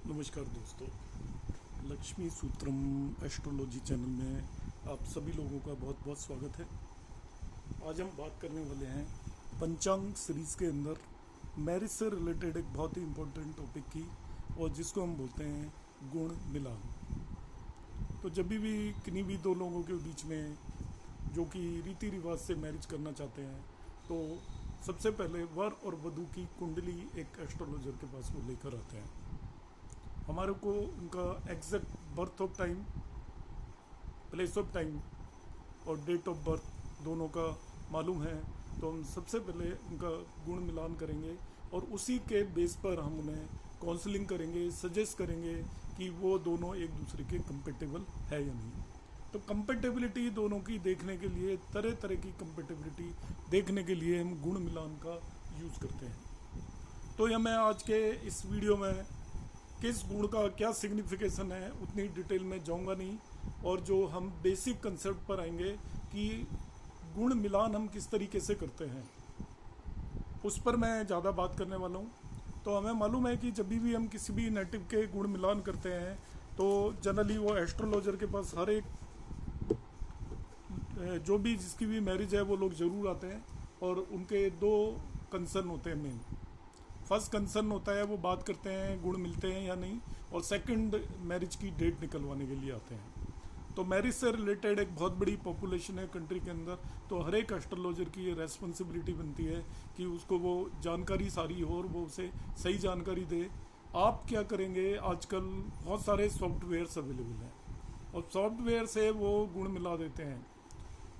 नमस्कार दोस्तों, Lakshmi सूत्रम astrology channel में आप सभी लोगों का बहुत बहुत स्वागत है। आज हम बात करने वाले हैं पंचांग सीरीज के अंदर मैरिज से रिलेटेड एक बहुत ही इम्पोर्टेंट टॉपिक की, और जिसको हम बोलते हैं गुण मिलान। तो जब भी किन्हीं भी दो लोगों के बीच में जो कि रीति रिवाज से मैरिज करना चाहते हैं, तो सबसे पहले वर और वधू की कुंडली एक एस्ट्रोलॉजर के पास वो लेकर आते हैं। हमारे को उनका exact birth of time, place of time और डेट ऑफ बर्थ दोनों का मालूम है, तो हम सबसे पहले उनका गुण मिलान करेंगे और उसी के बेस पर हम उन्हें काउंसलिंग करेंगे, सजेस्ट करेंगे कि वो दोनों एक दूसरे के कंपेटेबल है या नहीं। तो कंपेटेबिलिटी दोनों की देखने के लिए, तरह तरह की कंपेटेबिलिटी देखने के लिए हम गुण मिलान का यूज़ करते हैं। तो यह मैं आज के इस वीडियो में किस गुण का क्या सिग्निफिकेशन है उतनी डिटेल में जाऊंगा नहीं, और जो हम बेसिक कंसेप्ट पर आएंगे कि गुण मिलान हम किस तरीके से करते हैं, उस पर मैं ज़्यादा बात करने वाला हूँ। तो हमें मालूम है कि जब भी हम किसी भी नेटिव के गुण मिलान करते हैं तो जनरली वो एस्ट्रोलॉजर के पास हर एक जो भी जिसकी भी मैरिज है वो लोग ज़रूर आते हैं, और उनके दो कंसर्न होते हैं मेन। फर्स्ट कंसर्न होता है वो बात करते हैं गुण मिलते हैं या नहीं, और सेकंड मैरिज की डेट निकलवाने के लिए आते हैं। तो मैरिज से रिलेटेड एक बहुत बड़ी पॉपुलेशन है कंट्री के अंदर, तो हर एक एस्ट्रोलॉजर की ये रेस्पॉन्सिबिलिटी बनती है कि उसको वो जानकारी सारी हो और वो उसे सही जानकारी दे। आप क्या करेंगे, आजकल बहुत सारे सॉफ्टवेयर्स अवेलेबल हैं और सॉफ्टवेयर से वो गुण मिला देते हैं,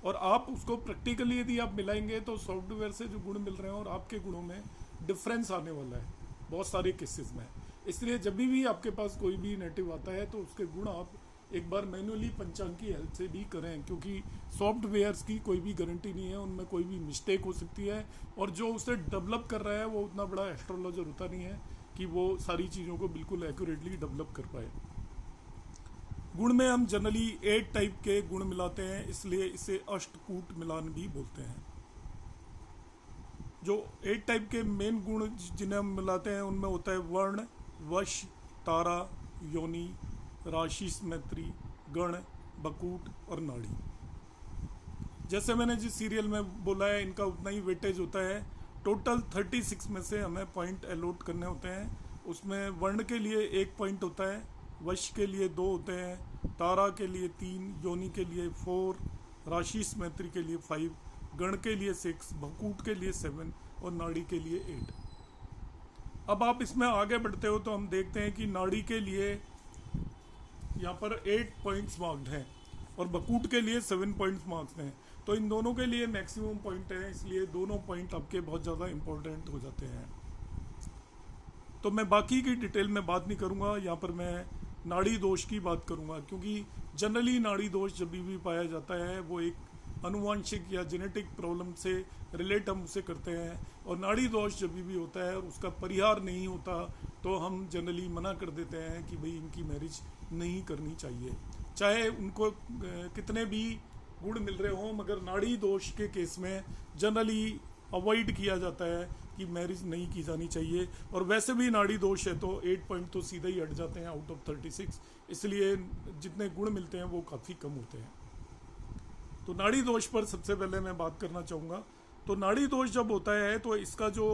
और आप उसको प्रैक्टिकली यदि आप मिलाएंगे तो सॉफ्टवेयर से जो गुण मिल रहे हैं और आपके गुणों में डिफरेंस आने वाला है बहुत सारे केसेस में। इसलिए जब भी आपके पास कोई भी नेटिव आता है तो उसके गुण आप एक बार मैन्युअली पंचांग की हेल्प से भी करें, क्योंकि सॉफ्टवेयर्स की कोई भी गारंटी नहीं है, उनमें कोई भी मिस्टेक हो सकती है, और जो उसे डेवलप कर रहा है वो उतना बड़ा एस्ट्रोलॉजर होता नहीं है कि वो सारी चीज़ों को बिल्कुल एक्यूरेटली डेवलप कर पाए। गुण में हम जनरली 8 टाइप के गुण मिलाते हैं, इसलिए इसे अष्टकूट मिलान भी बोलते हैं। जो 8 टाइप के मेन गुण जिन्हें हम मिलाते हैं उनमें होता है वर्ण, वश, तारा, योनि, राशि, स्मैत्री, गण, बकूट और नाड़ी। जैसे मैंने जिस सीरियल में बोला है, इनका उतना ही वेटेज होता है। टोटल 36 में से हमें पॉइंट अलॉट करने होते हैं। उसमें वर्ण के लिए 1 पॉइंट होता है, वश के लिए 2 होते हैं, तारा के लिए 3, योनि के लिए 4, राशि स्मैत्री के लिए 5, गण के लिए 6, बकूट के लिए 7 और नाड़ी के लिए 8। अब आप इसमें आगे बढ़ते हो तो हम देखते हैं कि नाड़ी के लिए यहाँ पर 8 पॉइंट्स मार्क्ड हैं और बकूट के लिए 7 पॉइंट्स मार्क्स हैं। तो इन दोनों के लिए मैक्सिमम पॉइंट है, इसलिए दोनों पॉइंट आपके बहुत ज़्यादा इंपॉर्टेंट हो जाते हैं। तो मैं बाकी की डिटेल में बात नहीं करूँगा, यहाँ पर मैं नाड़ी दोष की बात करूँगा, क्योंकि जनरली नाड़ी दोष जब भी पाया जाता है वो एक अनुवांशिक या जेनेटिक प्रॉब्लम से रिलेट हम उसे करते हैं, और नाड़ी दोष जब भी होता है और उसका परिहार नहीं होता तो हम जनरली मना कर देते हैं कि भाई इनकी मैरिज नहीं करनी चाहिए, चाहे उनको कितने भी गुण मिल रहे हों। मगर नाड़ी दोष के केस में जनरली अवॉइड किया जाता है कि मैरिज नहीं की जानी चाहिए, और वैसे भी नाड़ी दोष है तो 8 पॉइंट तो सीधा ही हट जाते हैं आउट ऑफ 36, इसलिए जितने गुण मिलते हैं वो काफ़ी कम होते हैं। तो नाड़ी दोष पर सबसे पहले मैं बात करना चाहूँगा। तो नाड़ी दोष जब होता है तो इसका जो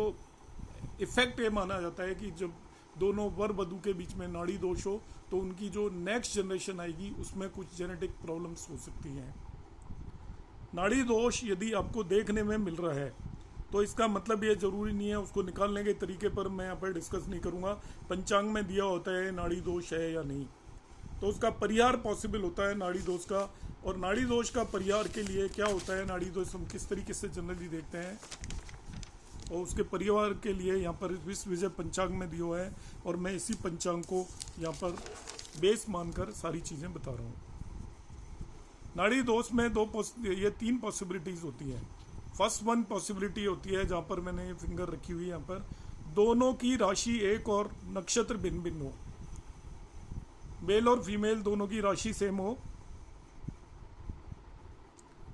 इफेक्ट ये माना जाता है कि जब दोनों वर वधू के बीच में नाड़ी दोष हो तो उनकी जो नेक्स्ट जनरेशन आएगी उसमें कुछ जेनेटिक प्रॉब्लम्स हो सकती हैं। नाड़ी दोष यदि आपको देखने में मिल रहा है तो इसका मतलब ये ज़रूरी नहीं है, उसको निकालने के तरीके पर मैं यहाँ पर डिस्कस नहीं करूँगा। पंचांग में दिया होता है नाड़ी दोष है या नहीं, तो उसका परिहार पॉसिबल होता है नाड़ी दोष का। और नाड़ी दोष का परिहार के लिए क्या होता है, नाड़ी दोष हम किस तरीके से जनरली देखते हैं, और उसके परिवार के लिए यहाँ पर विश्व विजय पंचांग में दिया हुआ है, और मैं इसी पंचांग को यहाँ पर बेस मानकर सारी चीज़ें बता रहा हूँ। नाड़ी दोष में 3 पॉसिबिलिटीज़ होती हैं। फर्स्ट वन पॉसिबिलिटी होती है जहाँ पर मैंने फिंगर रखी हुई है, यहाँ पर दोनों की राशि एक और नक्षत्र भिन्न भिन्न हो, मेल और फीमेल दोनों की राशि सेम हो,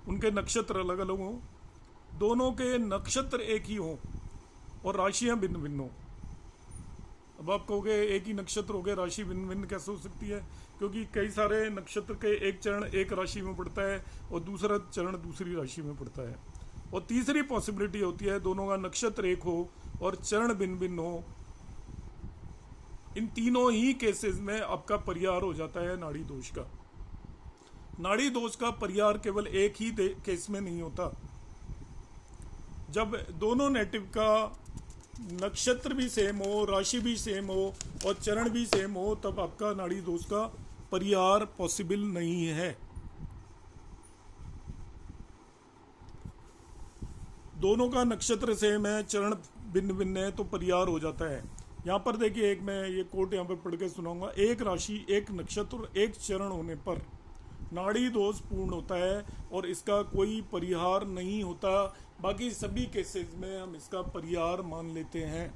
उनके नक्षत्र अलग अलग हो, दोनों के नक्षत्र एक ही हो और राशियां भिन्न भिन्न हो, अब आप कहोगे एक ही नक्षत्र हो गया, राशि भिन्न भिन्न कैसे हो सकती है? क्योंकि कई सारे नक्षत्र के एक चरण एक राशि में पड़ता है और दूसरा चरण दूसरी राशि में पड़ता है। और तीसरी पॉसिबिलिटी होती है दोनों का नक्षत्र एक हो और चरण भिन्न भिन्न हो। इन तीनों ही केसेस में आपका परिहार हो जाता है नाड़ी दोष का। नाड़ी दोष का परिहार केवल एक ही केस में नहीं होता, जब दोनों नेटिव का नक्षत्र भी सेम हो, राशि भी सेम हो और चरण भी सेम हो, तब आपका नाड़ी दोष का परिहार पॉसिबल नहीं है। दोनों का नक्षत्र सेम है, चरण भिन्न भिन्न है, तो परिहार हो जाता है। यहाँ पर देखिए, एक मैं ये कोट यहाँ पे पढ़ के सुनाऊंगा। एक राशि, एक नक्षत्र और एक चरण होने पर नाड़ी दोष पूर्ण होता है और इसका कोई परिहार नहीं होता। बाकी सभी केसेस में हम इसका परिहार मान लेते हैं।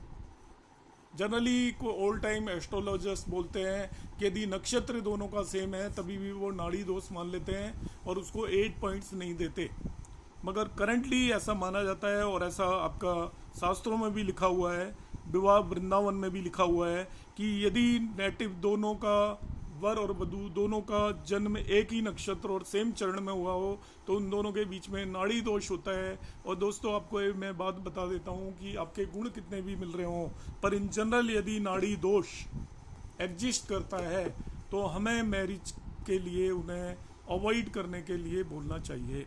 जनरली को ऑल टाइम एस्ट्रोलॉजर्स बोलते हैं कि यदि नक्षत्र दोनों का सेम है तभी भी वो नाड़ी दोष मान लेते हैं और उसको 8 पॉइंट्स नहीं देते। मगर करंटली ऐसा माना जाता है और ऐसा आपका शास्त्रों में भी लिखा हुआ है, विवाह वृंदावन में भी लिखा हुआ है कि यदि नेटिव दोनों का, वर और वधू दोनों का जन्म एक ही नक्षत्र और सेम चरण में हुआ हो तो उन दोनों के बीच में नाड़ी दोष होता है। और दोस्तों, आपको मैं बात बता देता हूँ कि आपके गुण कितने भी मिल रहे हों, पर इन जनरल यदि नाड़ी दोष एग्जिस्ट करता है तो हमें मैरिज के लिए उन्हें अवॉइड करने के लिए बोलना चाहिए।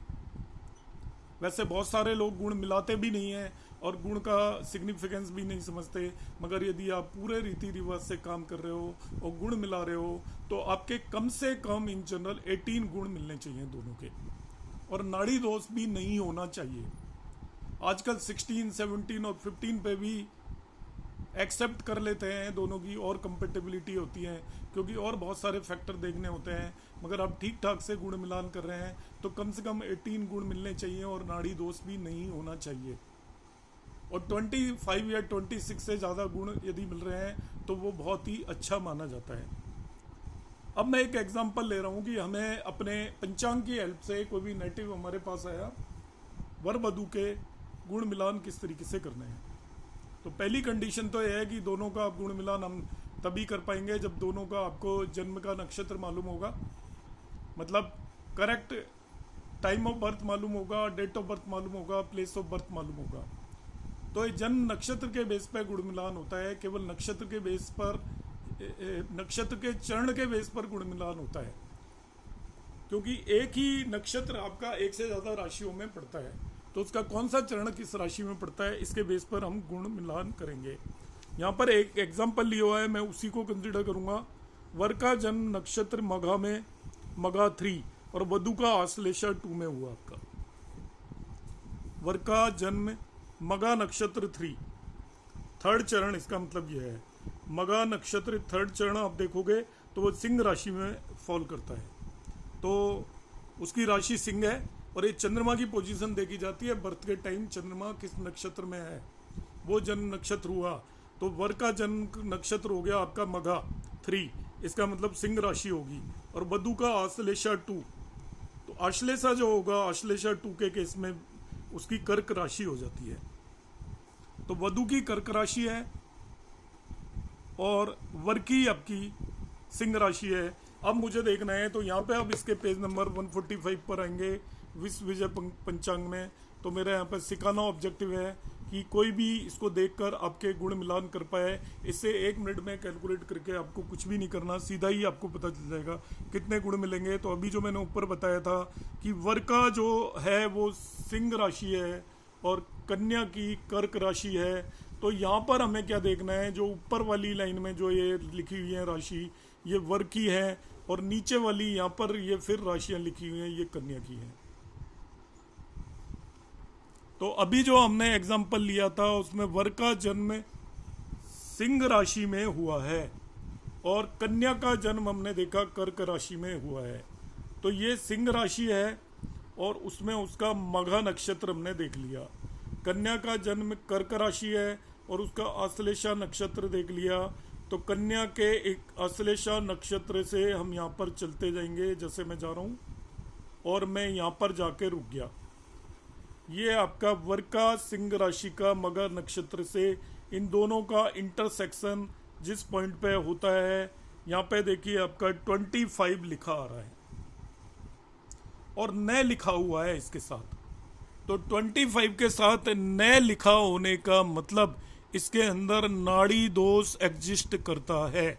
वैसे बहुत सारे लोग गुण मिलाते भी नहीं हैं और गुण का सिग्निफिकेंस भी नहीं समझते, मगर यदि आप पूरे रीति रिवाज से काम कर रहे हो और गुण मिला रहे हो तो आपके कम से कम इन जनरल 18 गुण मिलने चाहिए दोनों के, और नाड़ी दोष भी नहीं होना चाहिए। आजकल 16, 17 और 15 पे भी एक्सेप्ट कर लेते हैं दोनों की और कंपेटेबिलिटी होती है, क्योंकि और बहुत सारे फैक्टर देखने होते हैं। मगर आप ठीक ठाक से गुण मिलान कर रहे हैं तो कम से कम 18 गुण मिलने चाहिए और नाड़ी दोष भी नहीं होना चाहिए। और 25 या 26 से ज़्यादा गुण यदि मिल रहे हैं तो वो बहुत ही अच्छा माना जाता है। अब मैं एक एग्जांपल ले रहा हूँ कि हमें अपने पंचांग की हेल्प से कोई भी नेटिव हमारे पास आया, वर वधू के गुण मिलान किस तरीके से करने हैं। तो पहली कंडीशन तो यह है कि दोनों का गुण मिलान हम तभी कर पाएंगे जब दोनों का आपको जन्म का नक्षत्र मालूम होगा, मतलब करेक्ट टाइम ऑफ बर्थ मालूम होगा, डेट ऑफ बर्थ मालूम होगा, प्लेस ऑफ बर्थ मालूम होगा। तो जन्म नक्षत्र के बेस पर गुण मिलान होता है, केवल नक्षत्र के बेस पर, नक्षत्र के चरण के बेस पर गुण मिलान होता है, क्योंकि एक ही नक्षत्र आपका एक से ज़्यादा राशियों में पड़ता है, तो उसका कौन सा चरण किस राशि में पड़ता है इसके बेस पर हम गुण मिलान करेंगे। यहाँ पर एक एग्जाम्पल लिया हुआ है, मैं उसी को कंसिडर करूँगा। वर का जन्म नक्षत्र मघा में, मघा 3, और वधू का आश्लेषा 2 में हुआ आपका। वर का जन्म मघा नक्षत्र 3, थर्ड चरण, इसका मतलब यह है मघा नक्षत्र थर्ड चरण आप देखोगे तो वो सिंह राशि में फॉल करता है, तो उसकी राशि सिंह है। और ये चंद्रमा की पोजीशन देखी जाती है, बर्थ के टाइम चंद्रमा किस नक्षत्र में है वो जन्म नक्षत्र हुआ। तो वर का जन्म नक्षत्र हो गया आपका मघा 3, इसका मतलब सिंह राशि होगी। और वधू का आश्लेषा 2, तो आश्लेषा जो होगा, आश्लेषा 2 के केस में उसकी कर्क राशि हो जाती है। तो वधू की कर्क राशि है और वर की आपकी सिंह राशि है। अब मुझे देखना है, तो यहाँ पे अब इसके पेज नंबर 145 पर आएंगे विश्व विजय पंचांग में। तो मेरा यहाँ पर सिखाना ऑब्जेक्टिव है कि कोई भी इसको देखकर आपके गुण मिलान कर पाए। इससे 1 मिनट में कैलकुलेट करके आपको कुछ भी नहीं करना, सीधा ही आपको पता चल जाएगा कितने गुण मिलेंगे। तो अभी जो मैंने ऊपर बताया था कि वर का जो है वो सिंह राशि है और कन्या की कर्क राशि है। तो यहाँ पर हमें क्या देखना है, जो ऊपर वाली लाइन में जो ये लिखी हुई है राशि, ये वर की है, और नीचे वाली यहाँ पर ये फिर राशियाँ लिखी हुई हैं, ये कन्या की है। तो अभी जो हमने एग्जाम्पल लिया था उसमें वर का जन्म सिंह राशि में हुआ है और कन्या का जन्म हमने देखा कर्क राशि में हुआ है। तो ये सिंह राशि है और उसमें उसका मघा नक्षत्र हमने देख लिया। कन्या का जन्म कर्क राशि है और उसका आश्लेषा नक्षत्र देख लिया। तो कन्या के एक आश्लेषा नक्षत्र से हम यहाँ पर चलते जाएंगे, जैसे मैं जा रहा हूँ और मैं यहाँ पर जाके रुक गया। ये आपका वर का सिंह राशि का मघा नक्षत्र से इन दोनों का इंटरसेक्शन जिस पॉइंट पे होता है, यहाँ पे देखिए आपका 25 लिखा आ रहा है और न लिखा हुआ है इसके साथ। तो 25 के साथ न लिखा होने का मतलब इसके अंदर नाड़ी दोष एग्जिस्ट करता है।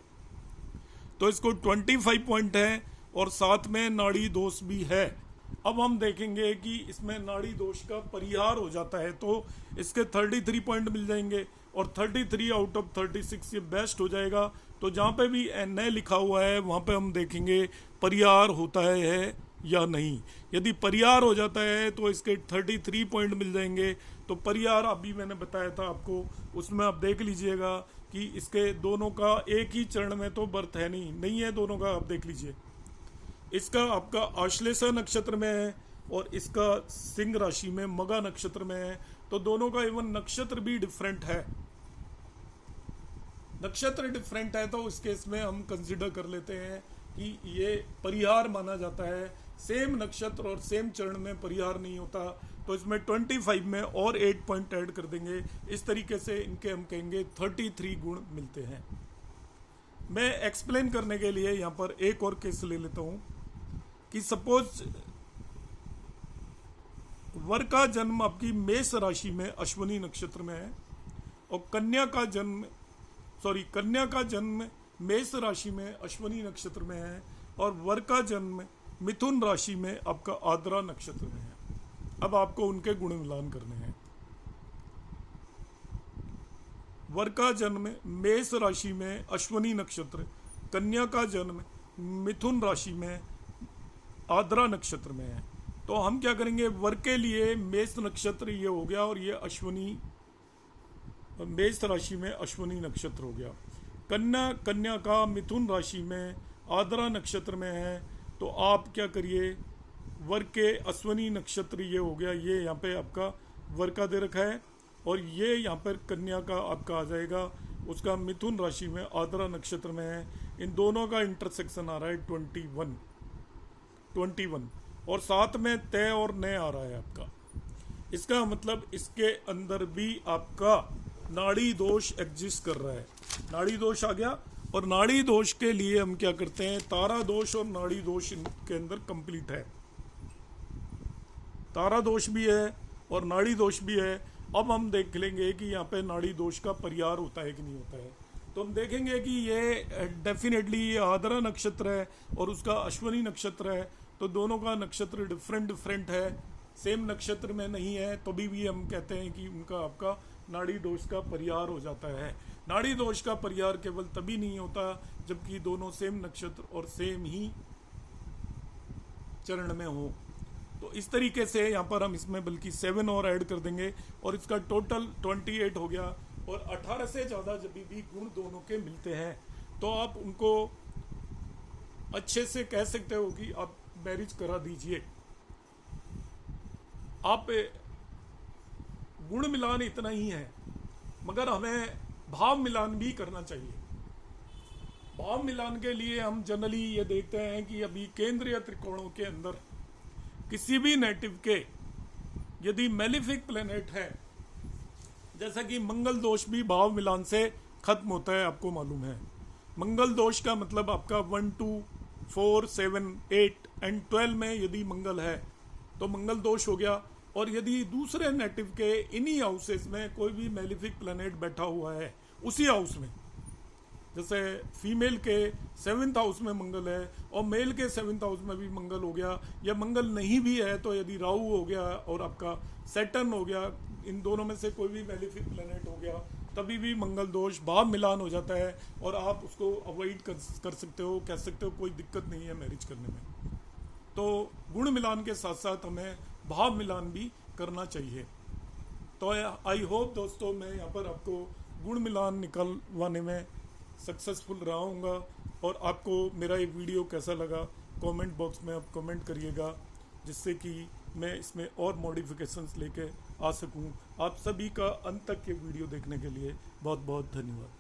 तो इसको 25 पॉइंट है और साथ में नाड़ी दोष भी है। अब हम देखेंगे कि इसमें नाड़ी दोष का परिहार हो जाता है तो इसके 33 पॉइंट मिल जाएंगे और 33 आउट ऑफ 36 ये बेस्ट हो जाएगा। तो जहाँ पे भी न लिखा हुआ है वहाँ पे हम देखेंगे परिहार होता है या नहीं। यदि परिहार हो जाता है तो इसके 33 पॉइंट मिल जाएंगे। तो परिहार अभी मैंने बताया था आपको, उसमें आप देख लीजिएगा कि इसके दोनों का एक ही चरण में तो बर्थ है नहीं है दोनों का। आप देख लीजिए, इसका आपका आश्लेषा नक्षत्र में है और इसका सिंह राशि में मगा नक्षत्र में है। तो दोनों का इवन नक्षत्र भी डिफरेंट है। नक्षत्र डिफरेंट है तो इस केस में हम कंसिडर कर लेते हैं कि ये परिहार माना जाता है। सेम नक्षत्र और सेम चरण में परिहार नहीं होता। तो इसमें 25 में और 8 पॉइंट ऐड कर देंगे। इस तरीके से इनके हम कहेंगे 33 गुण मिलते हैं। मैं एक्सप्लेन करने के लिए यहाँ पर एक और केस ले लेता हूँ कि सपोज वर का जन्म आपकी मेष राशि में अश्विनी नक्षत्र में है और कन्या का जन्म मेष राशि में अश्विनी नक्षत्र में है और वर का जन्म मिथुन राशि में आपका आद्रा नक्षत्र में है। अब आपको उनके गुण मिलान करने हैं। वर का जन्म मेष राशि में अश्विनी नक्षत्र, कन्या का जन्म मिथुन राशि में आद्रा नक्षत्र में है। तो हम क्या करेंगे, वर के लिए मेष नक्षत्र ये हो गया और ये अश्विनी मेष राशि में अश्विनी नक्षत्र हो गया। कन्या का मिथुन राशि में आद्रा नक्षत्र में है। तो आप क्या करिए, वर के अश्विनी नक्षत्र ये हो गया, ये यहाँ पे आपका वर का दे रखा है और ये यहाँ पर कन्या का आपका आ जाएगा, उसका मिथुन राशि में आद्रा नक्षत्र में है। इन दोनों का इंटरसेक्शन आ रहा है 21 और साथ में तय और नय आ रहा है आपका। इसका मतलब इसके अंदर भी आपका नाड़ी दोष एग्जिस्ट कर रहा है। नाड़ी दोष आ गया और नाड़ी दोष के लिए हम क्या करते हैं, तारा दोष और नाड़ी दोष इनके अंदर कंप्लीट है। तारा दोष भी है और नाड़ी दोष भी है। अब हम देख लेंगे कि यहाँ पे नाड़ी दोष का परिहार होता है कि नहीं होता है। तो हम देखेंगे कि ये डेफिनेटली ये आद्रा नक्षत्र है और उसका अश्विनी नक्षत्र है। तो दोनों का नक्षत्र डिफरेंट है, सेम नक्षत्र में नहीं है। तभी भी हम कहते हैं कि उनका आपका नाड़ी दोष का परिहार हो जाता है। नाड़ी दोष का परिहार केवल तभी नहीं होता जबकि दोनों सेम नक्षत्र और सेम ही चरण में हो। तो इस तरीके से यहाँ पर हम इसमें बल्कि 7 और ऐड कर देंगे और इसका टोटल 28 हो गया। और 18 से ज़्यादा जब भी गुण दोनों के मिलते हैं तो आप उनको अच्छे से कह सकते हो कि आप मैरिज करा दीजिए। आप गुण मिलान इतना ही है मगर हमें भाव मिलान भी करना चाहिए। भाव मिलान के लिए हम जनरली ये देखते हैं कि अभी केंद्रीय त्रिकोणों के अंदर किसी भी नेटिव के यदि मेलिफिक प्लेनेट है, जैसा कि मंगल दोष भी भाव मिलान से खत्म होता है, आपको मालूम है। मंगल दोष का मतलब आपका 1, 2, 4, 7, 8 एंड 12 में यदि मंगल है तो मंगल दोष हो गया। और यदि दूसरे नेटिव के इन्हीं हाउसेस में कोई भी मेलिफिक प्लैनेट बैठा हुआ है उसी हाउस में, जैसे फीमेल के 7th हाउस में मंगल है और मेल के 7th हाउस में भी मंगल हो गया, या मंगल नहीं भी है तो यदि राहु हो गया और आपका सैटर्न हो गया, इन दोनों में से कोई भी मेलिफिक प्लैनेट हो गया, तभी भी मंगल दोष भाव मिलान हो जाता है और आप उसको अवॉइड कर सकते हो, कह सकते हो कोई दिक्कत नहीं है मैरिज करने में। तो गुण मिलान के साथ साथ हमें भाव मिलान भी करना चाहिए। तो आई होप दोस्तों मैं यहाँ पर आपको गुण मिलान निकलवाने में सक्सेसफुल रहा हूँगा। और आपको मेरा ये वीडियो कैसा लगा कमेंट बॉक्स में आप कमेंट करिएगा, जिससे कि मैं इसमें और मॉडिफिकेशंस लेके आ सकूँ। आप सभी का अंत तक के वीडियो देखने के लिए बहुत बहुत धन्यवाद।